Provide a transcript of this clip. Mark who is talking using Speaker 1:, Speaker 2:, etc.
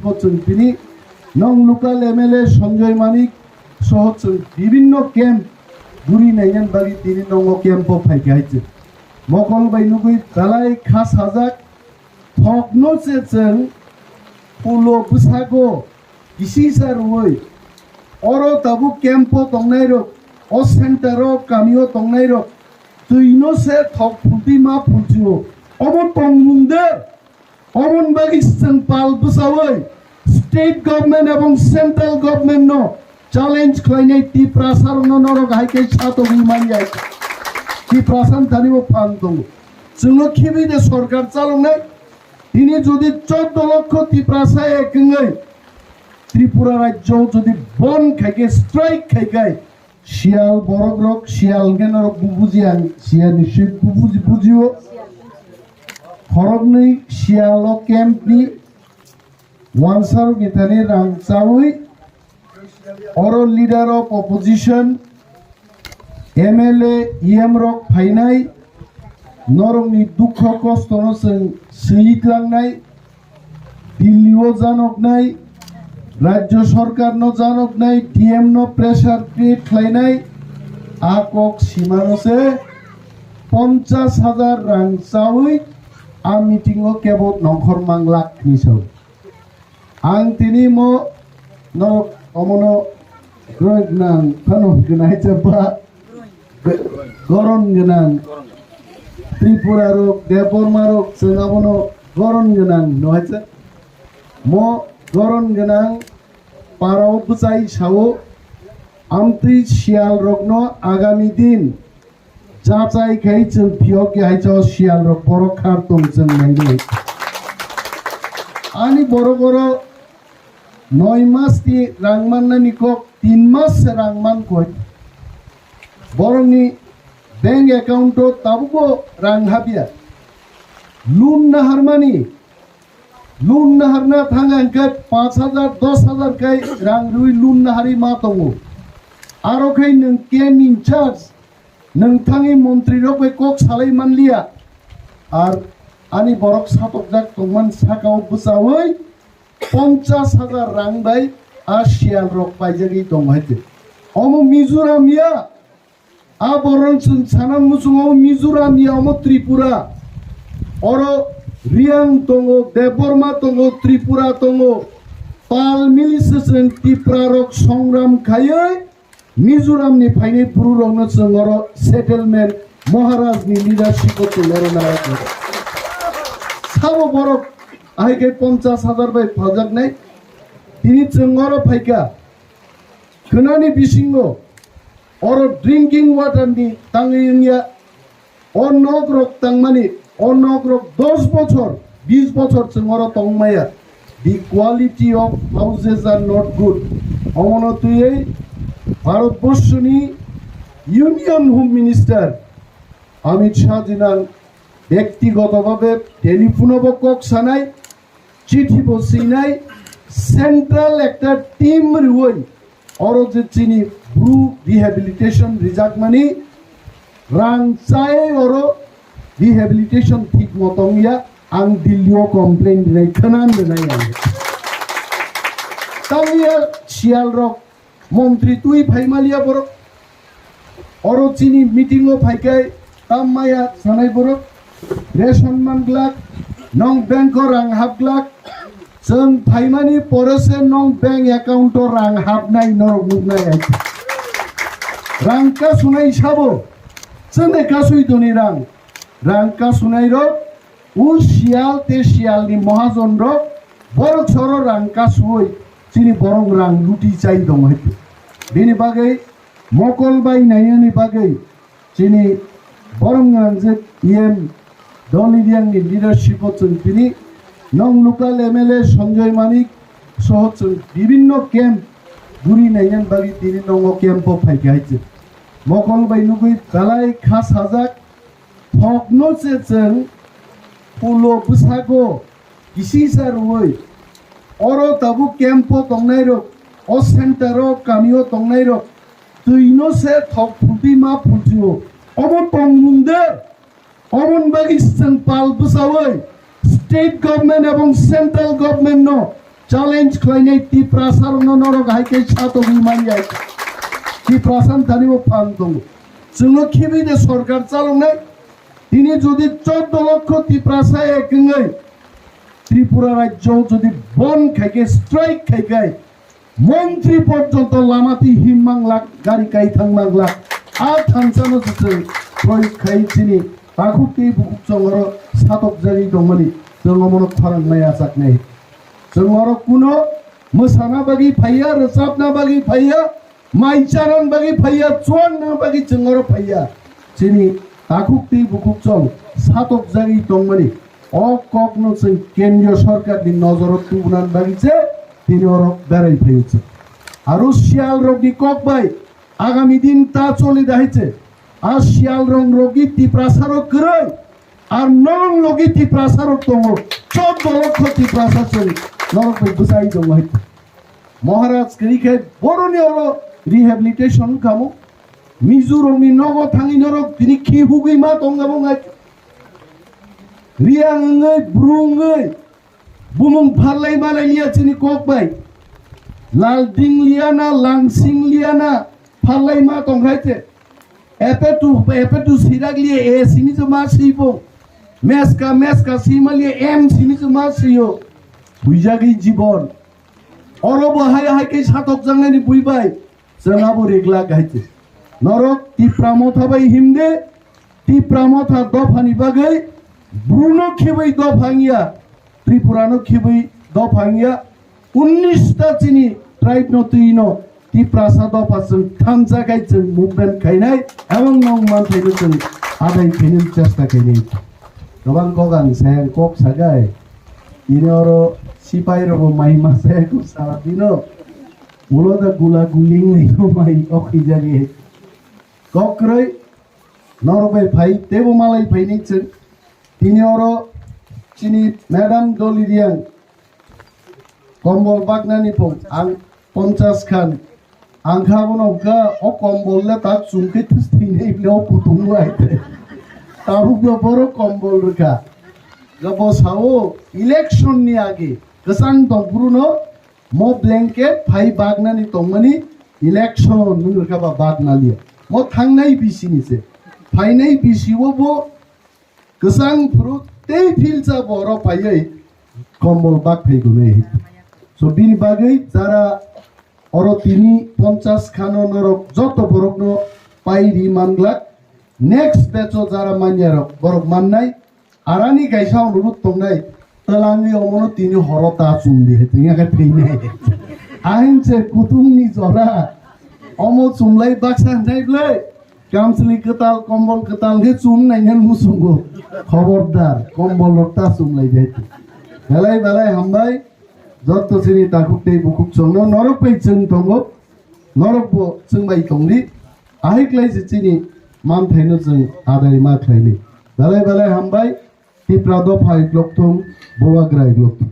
Speaker 1: করছেন তিনি নং লোকাল এমএলএ সঞ্জয় মানিক সহ বিভিন্ন ক্যাম্প ঘুরি নাইয়ান বাগি তিনি নং ক্যাম্প ফাইকে আইছে মকল বাইনুগুই দালাই খাস হাজাক থকনো চেচেন পুলো বুসাগো কিসিসার ওই অর তাবু ক্যাম্প তংনাই রক ও সেন্টারও কামিও তংনাই রক তুইনো সে থক ফুটি মা ফুটিও অমন পংমুংদে অমন বাগিস্তান পাল বুসাওই স্টেট গভর্নমেন্ট এবং সেন্ট্রাল গভর্নমেন্ট নো চ্যালেঞ্জ খাইনাই টিপ্রা সারনো নরক হাইকে সাতো বিমানি আই টিপ্রা সান থানিও ফান দङ जोङो খিবিদে সরকার চালনে তিনি যদি 14 লক্ষ টিপ্রা সাই একঙ্গই ত্রিপুরা রাজ্য যদি বন খাইকে স্ট্রাইক খাইকে শিয়াল বড়গ্রক শিয়াল গেনর বুবুজিয়ান শিয়া নিশ্চয় বুজিও খরবনি শিয়াল ক্যাম্পনি ওয়ানসার গিতানি রাংচাউই অর লিডার অফ অপোজিশন এমএলএ ইএম রক ফাইনাই নরমनि दुख कस्तनो सैलांनाय दिल्लीओ जानकनाय राज्य सरकार नो जानकनाय डीएम नो प्रेसार क्रिएट खालायनाय आकक सीमानो से 50,000 रां चावै आ मीटिंगो केबल नखर मांगलाक निसौ आं तिनि मो न अमनो ग्रहनां फानो गनाय जबा गरन गनां त्रिपुरा रोग देबरमा रोग जोंहाबनो गरन गोनां नहायसे म गरन गोनां पाराव बुजाय सावो आमत्रि शियाल रोगनो आगामी दिन जाचाय खाय जों पियके हायचो शियाल रोग बर खारतों जों नायदों आनी बर 9 मास ती रांगमान निको 3 मास रांगमान कोय बरनि बैंक अकाउंट ताबुको रां हाबिया लुन नाहारना थांगांके 5,000 10,000 kai रां रुई लुन नाहारी मा दङो आरो खै नों केम इनचार्ज नोंथांनि मन्त्रि रक कक सालाय मानलिया आर आनी बरक सातक जाक तंगमान साकाव बुसावै 50,000 रां बाय आ शियाल रक पाइजागि दं हायते अमो मिजोरामिया आ बरन साना मुसुङाव मिजोराम याव त्रिपुरा अरो रियां दङो देबरमा दङो त्रिपुरा दङो पाल मिलिसजों टिप्रा रक संग्राम खायै मिजोरामनि फाइनै पुरुरनो जोङो सेटलमेन्ट महाराजनि लिडारशिपखौ तुलना साबो बरक आइके 50,000 बाय फजाकनाय तिनि जोङो फाइका खोनानि बिसिङो और ड्रिंकिंग वाटर नि तांगिया अनग्रक तांमानि अनग्रक 10 बछर 20 बछर जोंरो तंगमाया the quality of houses are not good अमनो तुयै भारतबर्षनि union home minister Amit Shah जिनां व्यक्तिगतभावे टेलिफोनबो कक सानाय चिठी बसिनाय सेंट्रल एकटा टीम रुवै और जे चिनी ब्रू रिहेबिलिटेशन रिजाक मानी रांचाय और रिहेबिलिटेशन ठीक मतंगिया आं दिल्लीओ कमप्लेन दिनाय खोनान दिनाय तांगिया शियाल रक मंत्री तुई फाइमालिया बर और चिनी मीटिंगो फाइकाय तामाया सानाय बर रेशन मानग्लाक नं बैंक रां हाबग्लाक जों फाइमानि परसे नं बैंक अकाउंट रां हाबनाय नरक नुनाय रांका सुनाय साबो जोंने कासुय दनि रांका सुनाय रो उ शियाल ते शियालनि महाजन रो बर छरो रांका सुय चिनि बरं रां लुटि चाइ दं हेतु बेनि बागै मकल बायनायनि बागै चिनि बरं जे एम दलिदियानि लिडारशिप जों तिनि नং लोकाल एमएलए सঞ্জয় मानिक सह विभिन्न कैम्प घुरी नायनान बागि तिनि नंग कैम्प फाइके आइছে मकल बायनुगुइ दालाय खास हाजाक थकनो चेचें पुलो बुसागो किसिसार ओइ अरो ताबु कैम्प तंगनाय रक ओ सेंटारो कामियो तंगनाय रक तुइनो से थक फुटी मा फुटियो अमन तंगमुंदे अमन बागिस्तान पाल बुसावै स्टेट गभर्नमेंट एवं सेंट्रल गभर्नमेंट नो challenge claiming Tipra Sarono Norok Hike Chato Mania Tipra Santanivo Pantongo. Sungo Kibi the Sorkar Salone, Tini Judi Chotoloko Tipra Sae Kingai, Tripura Rajo to the Bon Kake Strike Kake, Montri Porto Lamati Himang Lak, Garikai Tangmang Lak, Art Hansano Troy Kaitini, Takuti Buksongoro, Satok Zari Domani, the Lomono Parang Maya Sakne. Sengoro kuno mesana bagi phaya resapna bagi phaya maicaran bagi phaya cuanna bagi sengoro phaya sini takukti bukukchong satok jari tongmani o kokno sing kendriyo sarkar din nozorot tubunan bagi che tini oro berai phayuche aru shial rogi kok bai agami din ta choli dahiche আর শিয়াল রং রোগী তীব্রাসারক করে আর নং রোগী তীব্রাসারক তঙ্গ 14 লক্ষ তীব্রাসার চলি নরক বুঝাই দং হইতে মহারাজ ক্রিকে বড়নি হলো রিহ্যাবিলিটেশন কামো মিজোরামনি নগ থাঙি নরক তিনি খি হুগি মা তঙ্গাবং আই রিয়াংङै ब्रुङै बुमुं फारलाय मालाय लिया चिनि कक बाय लालदिं लियाना लांसिं लियाना फारलाय मा तंगाइते एपेटु सिराग लिए ए सिनि जो मा सिबो मेसका सिमा लिए एम सिनि जो मा सियो बुइजागि जीवन अरब हाय हाय के सातक जांनानि बुइबाय जोंहाबो रेगला गाइते नरक तिप्रा मथा बाय हिमदे तिप्रा मथा दफानि बागै ब्रुनो खेबै दफांगिया त्रिपुरानो खेबै दफांगिया 19 टा चिनि ट्राइब न तुइनो तिप्रा सा दफाजों थामजा गाइजों मुभमेन्ट खायनाय एवं नं मानथायनो जों आदाय खायनो चेष्टा खायनाय गोबां गगान सायां कक सागाय इनरो सिपाइ रबो माइ मासे को सारा दिनो उलोदा गुला गुलिं नैनो माइ अखिजागे कक्रै नरबाय फाइ तेबो मालाय फाइनि जों तिनिoro चिनि मैडम दलिरियां कम्बल बागनानि फं आं 50 खान आंखाबोनौका अ कम्बलले ता चुंखै थस्थिनै ब्लेव पुतुंगो आइते ताबुबो बरो कम्बल रखा गबसाओ इलेक्शन नि आगे गसां दंब्रुनो मो ब्लैंकेट फाइ बागनानि तंमानि इलेक्शन नु रखाबा बागनालिया मो थांनाय बिसिनिसे फाइनाय बिसिवबो गसां फ्रु ते फिलसा बरो फायै कम्बल बाग फैगुनै सो बिनि बागै जारा अरो तिनी 50 खानो नरक जत बरकनो पाइरि मानग्ला नेक्स्ट बेचो जारा मान्यारक बरक माननाय आरानि गाइसाव रुत तंनाय तलांगि अमनो तिनी हरता चुमदि तिङा का फैनाय आइनसे कुतुमनि जरा अमो चुमलाय बाक्सा नायब्लै कामसलि कताल कम्बल कताल के चुम नायन मुसुंगो खबरदार कम्बल रक्ता चुमलाय जायति बेलाय बेलाय हामबाय जत सिनि ताकुते बुकुक चंनो नरक पै जों दंगो नरकबो जों बाय दंदि आहिक्लाय जिनि मान थायनो जों आदाय मा थायनि बेलाय बेलाय हामबाय तिप्रा दफाय ग्लकथुम बवाग्राय ग्लकथुम